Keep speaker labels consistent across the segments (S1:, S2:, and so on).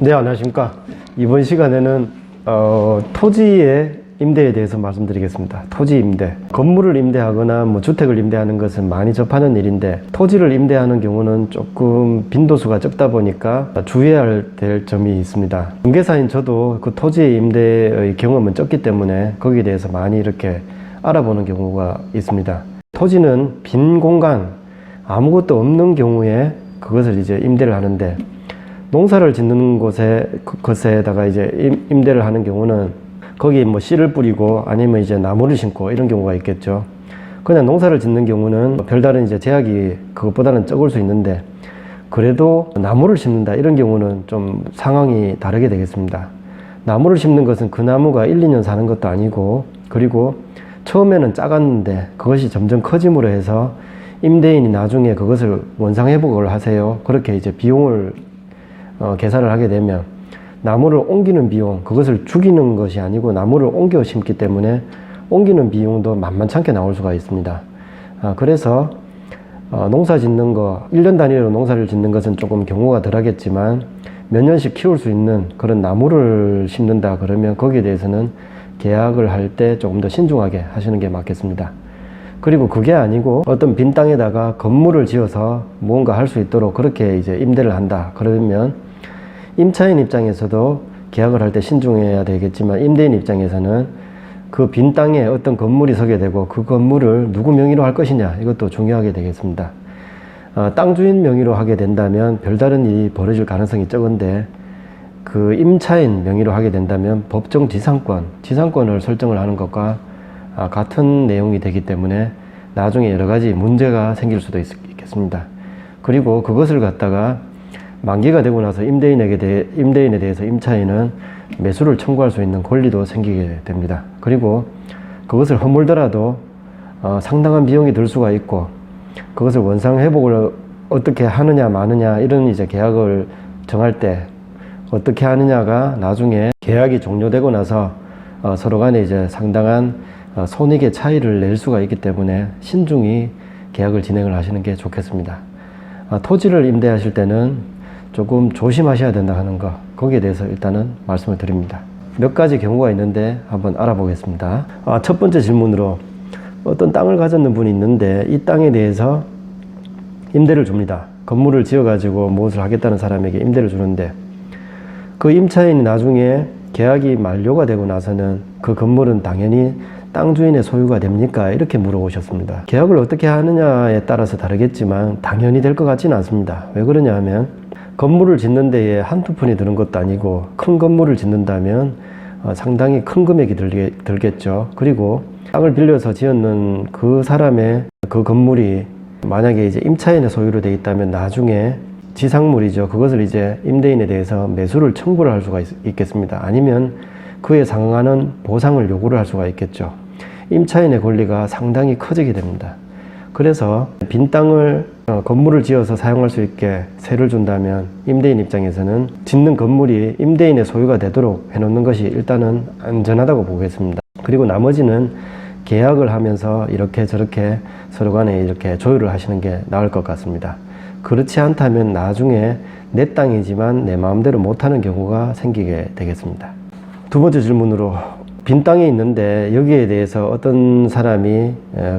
S1: 네, 안녕하십니까. 이번 시간에는 토지의 임대에 대해서 말씀드리겠습니다. 토지 임대. 건물을 임대하거나 뭐 주택을 임대하는 것은 많이 접하는 일인데, 토지를 임대하는 경우는 조금 빈도수가 적다 보니까 주의해야 될 점이 있습니다. 중개사인 저도 그 토지 임대의 경험은 적기 때문에 거기에 대해서 많이 이렇게 알아보는 경우가 있습니다. 토지는 빈 공간, 아무것도 없는 경우에 그것을 이제 임대를 하는데, 농사를 짓는 것에다가 이제 임대를 하는 경우는 거기 뭐 씨를 뿌리고 아니면 이제 나무를 심고 이런 경우가 있겠죠. 그냥 농사를 짓는 경우는 별다른 이제 제약이 그것보다는 적을 수 있는데, 그래도 나무를 심는다 이런 경우는 좀 상황이 다르게 되겠습니다. 나무를 심는 것은 그 나무가 1, 2년 사는 것도 아니고, 그리고 처음에는 작았는데 그것이 점점 커짐으로 해서 임대인이 나중에 그것을 원상회복을 하세요. 그렇게 이제 비용을 계산을 하게 되면 나무를 옮기는 비용, 그것을 죽이는 것이 아니고 나무를 옮겨 심기 때문에 옮기는 비용도 만만찮게 나올 수가 있습니다. 그래서 농사 짓는 거, 1년 단위로 농사를 짓는 것은 조금 경우가 덜 하겠지만 몇 년씩 키울 수 있는 그런 나무를 심는다 그러면 거기에 대해서는 계약을 할 때 조금 더 신중하게 하시는 게 맞겠습니다. 그리고 그게 아니고 어떤 빈 땅에다가 건물을 지어서 무언가 할 수 있도록 그렇게 이제 임대를 한다 그러면 임차인 입장에서도 계약을 할 때 신중해야 되겠지만, 임대인 입장에서는 그 빈 땅에 어떤 건물이 서게 되고 그 건물을 누구 명의로 할 것이냐, 이것도 중요하게 되겠습니다. 땅 주인 명의로 하게 된다면 별다른 일이 벌어질 가능성이 적은데, 그 임차인 명의로 하게 된다면 법정 지상권을 설정을 하는 것과 같은 내용이 되기 때문에 나중에 여러 가지 문제가 생길 수도 있겠습니다. 그리고 그것을 갖다가 만기가 되고 나서 임대인에 대해서 임차인은 매수를 청구할 수 있는 권리도 생기게 됩니다. 그리고 그것을 허물더라도 상당한 비용이 들 수가 있고, 그것을 원상회복을 어떻게 하느냐 마느냐 이런 이제 계약을 정할 때 어떻게 하느냐가 나중에 계약이 종료되고 나서 서로 간에 이제 상당한 손익의 차이를 낼 수가 있기 때문에 신중히 계약을 진행을 하시는 게 좋겠습니다. 토지를 임대하실 때는 조금 조심하셔야 된다 하는 거, 거기에 대해서 일단은 말씀을 드립니다. 몇 가지 경우가 있는데 한번 알아보겠습니다. 첫 번째 질문으로, 어떤 땅을 가졌는 분이 있는데 이 땅에 대해서 임대를 줍니다. 건물을 지어 가지고 무엇을 하겠다는 사람에게 임대를 주는데, 그 임차인이 나중에 계약이 만료가 되고 나서는 그 건물은 당연히 땅 주인의 소유가 됩니까? 이렇게 물어보셨습니다. 계약을 어떻게 하느냐에 따라서 다르겠지만 당연히 될 것 같지는 않습니다. 왜 그러냐 하면, 건물을 짓는 데에 한두 푼이 드는 것도 아니고, 큰 건물을 짓는다면 상당히 큰 금액이 들겠죠. 그리고 땅을 빌려서 지었는 그 사람의 그 건물이 만약에 이제 임차인의 소유로 되어 있다면 나중에 지상물이죠. 그것을 이제 임대인에 대해서 매수를 청구를 할 수가 있겠습니다. 아니면 그에 상응하는 보상을 요구를 할 수가 있겠죠. 임차인의 권리가 상당히 커지게 됩니다. 그래서 빈 땅을 건물을 지어서 사용할 수 있게 세를 준다면 임대인 입장에서는 짓는 건물이 임대인의 소유가 되도록 해놓는 것이 일단은 안전하다고 보겠습니다. 그리고 나머지는 계약을 하면서 이렇게 저렇게 서로 간에 이렇게 조율을 하시는 게 나을 것 같습니다. 그렇지 않다면 나중에 내 땅이지만 내 마음대로 못하는 경우가 생기게 되겠습니다. 두 번째 질문으로, 빈 땅이 있는데 여기에 대해서 어떤 사람이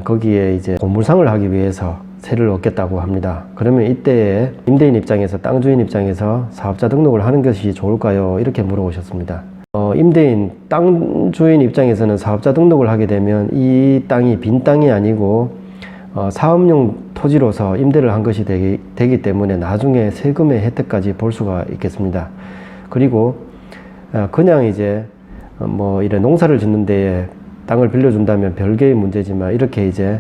S1: 거기에 이제 고물상을 하기 위해서 세를 얻겠다고 합니다. 그러면 이때에 임대인 입장에서, 땅 주인 입장에서 사업자 등록을 하는 것이 좋을까요? 이렇게 물어보셨습니다. 임대인, 땅 주인 입장에서는 사업자 등록을 하게 되면 이 땅이 빈 땅이 아니고 사업용 토지로서 임대를 한 것이 되기 때문에 나중에 세금의 혜택까지 볼 수가 있겠습니다. 그리고 그냥 이제 뭐 이래 농사를 짓는 데에 땅을 빌려준다면 별개의 문제지만, 이렇게 이제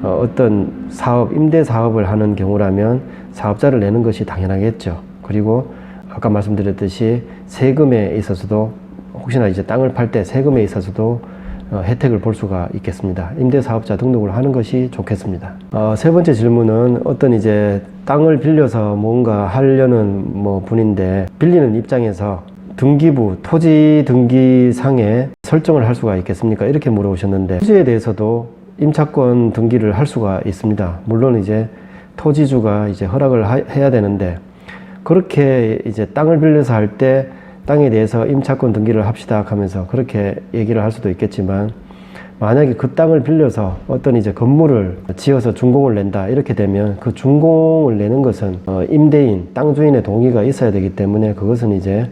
S1: 어떤 사업, 임대 사업을 하는 경우라면 사업자를 내는 것이 당연하겠죠. 그리고 아까 말씀드렸듯이 세금에 있어서도, 혹시나 이제 땅을 팔 때 세금에 있어서도 혜택을 볼 수가 있겠습니다. 임대사업자 등록을 하는 것이 좋겠습니다. 세 번째 질문은, 어떤 이제 땅을 빌려서 뭔가 하려는 분인데 빌리는 입장에서 등기부, 토지 등기상에 설정을 할 수가 있겠습니까? 이렇게 물어보셨는데, 토지에 대해서도 임차권 등기를 할 수가 있습니다. 물론 이제 토지주가 이제 허락을 해야 되는데, 그렇게 이제 땅을 빌려서 할 때 땅에 대해서 임차권 등기를 합시다 하면서 그렇게 얘기를 할 수도 있겠지만, 만약에 그 땅을 빌려서 어떤 이제 건물을 지어서 준공을 낸다 이렇게 되면 그 준공을 내는 것은 임대인, 땅 주인의 동의가 있어야 되기 때문에 그것은 이제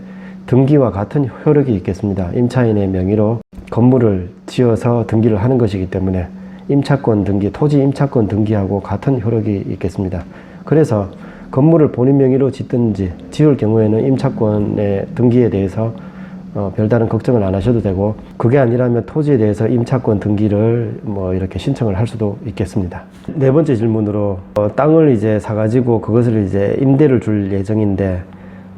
S1: 등기와 같은 효력이 있겠습니다. 임차인의 명의로 건물을 지어서 등기를 하는 것이기 때문에 임차권 등기, 토지 임차권 등기하고 같은 효력이 있겠습니다. 그래서 건물을 본인 명의로 짓든지 지을 경우에는 임차권의 등기에 대해서 별다른 걱정을 안 하셔도 되고, 그게 아니라면 토지에 대해서 임차권 등기를 뭐 이렇게 신청을 할 수도 있겠습니다. 네 번째 질문으로 땅을 이제 사가지고 그것을 이제 임대를 줄 예정인데,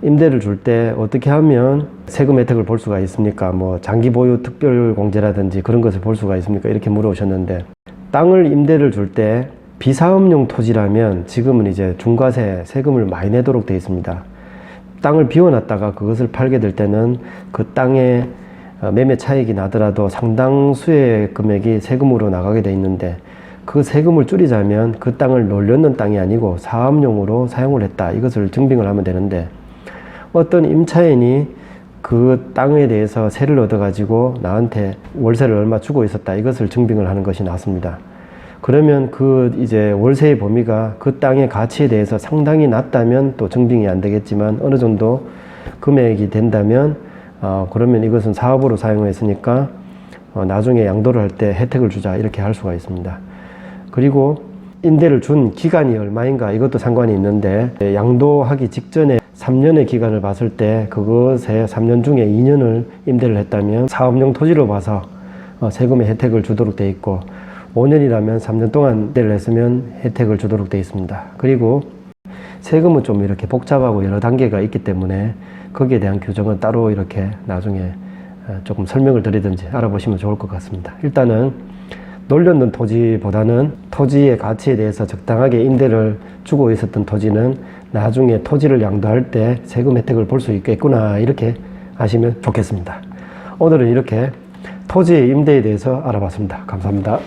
S1: 임대를 줄 때 어떻게 하면 세금 혜택을 볼 수가 있습니까? 뭐 장기 보유 특별 공제라든지 그런 것을 볼 수가 있습니까? 이렇게 물어오셨는데, 땅을 임대를 줄 때 비사업용 토지라면 지금은 이제 중과세 세금을 많이 내도록 되어 있습니다. 땅을 비워놨다가 그것을 팔게 될 때는 그 땅에 매매 차익이 나더라도 상당수의 금액이 세금으로 나가게 돼 있는데, 그 세금을 줄이자면 그 땅을 놀려는 땅이 아니고 사업용으로 사용을 했다, 이것을 증빙을 하면 되는데, 어떤 임차인이 그 땅에 대해서 세를 얻어 가지고 나한테 월세를 얼마 주고 있었다, 이것을 증빙을 하는 것이 낫습니다. 그러면 그 이제 월세의 범위가 그 땅의 가치에 대해서 상당히 낮다면 또 증빙이 안 되겠지만, 어느 정도 금액이 된다면 그러면 이것은 사업으로 사용했으니까 나중에 양도를 할 때 혜택을 주자, 이렇게 할 수가 있습니다. 그리고 임대를 준 기간이 얼마인가, 이것도 상관이 있는데, 양도하기 직전에 3년의 기간을 봤을 때 그것에 3년 중에 2년을 임대를 했다면 사업용 토지로 봐서 세금의 혜택을 주도록 되어 있고, 5년이라면 3년 동안 임대를 했으면 혜택을 주도록 되어 있습니다. 그리고 세금은 좀 이렇게 복잡하고 여러 단계가 있기 때문에 거기에 대한 규정은 따로 이렇게 나중에 조금 설명을 드리든지 알아보시면 좋을 것 같습니다. 일단은 놀렸는 토지보다는 토지의 가치에 대해서 적당하게 임대를 주고 있었던 토지는 나중에 토지를 양도할 때 세금 혜택을 볼 수 있겠구나, 이렇게 아시면 좋겠습니다. 오늘은 이렇게 토지의 임대에 대해서 알아봤습니다. 감사합니다.